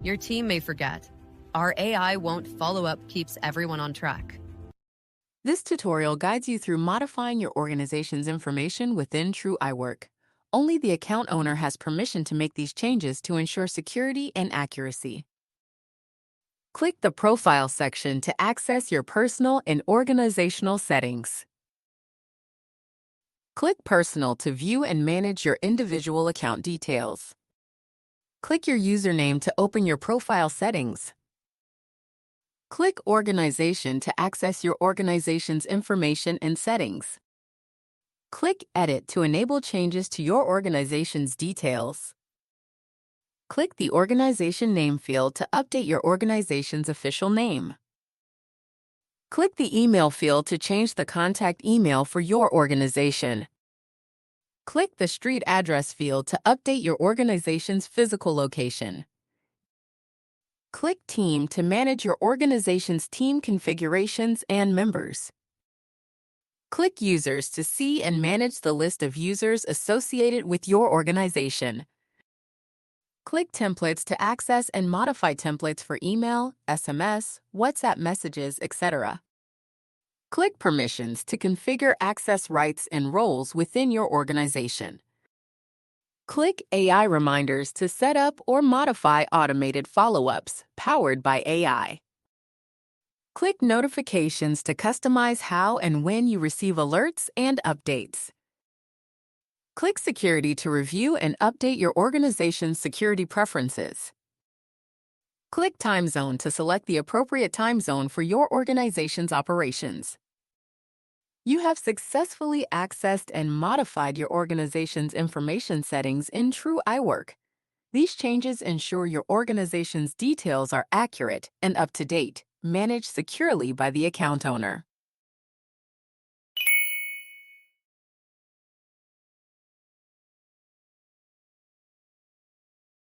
Your team may forget. Our AI won't follow up keeps everyone on track. This tutorial guides you through modifying your organization's information within Trueaiwork. Only the account owner has permission to make these changes to ensure security and accuracy. Click the Profile section to access your personal and organizational settings. Click Personal to view and manage your individual account details. Click your username to open your profile settings. Click Organization to access your organization's information and settings. Click Edit to enable changes to your organization's details. Click the Organization Name field to update your organization's official name. Click the Email field to change the contact email for your organization. Click the Street Address field to update your organization's physical location. Click Team to manage your organization's team configurations and members. Click Users to see and manage the list of users associated with your organization. Click Templates to access and modify templates for email, SMS, WhatsApp messages, etc. Click Permissions to configure access rights and roles within your organization. Click AI Reminders to set up or modify automated follow-ups powered by AI. Click Notifications to customize how and when you receive alerts and updates. Click Security to review and update your organization's security preferences. Click Time Zone to select the appropriate time zone for your organization's operations. You have successfully accessed and modified your organization's information settings in Trueaiwork. These changes ensure your organization's details are accurate and up to date, managed securely by the account owner.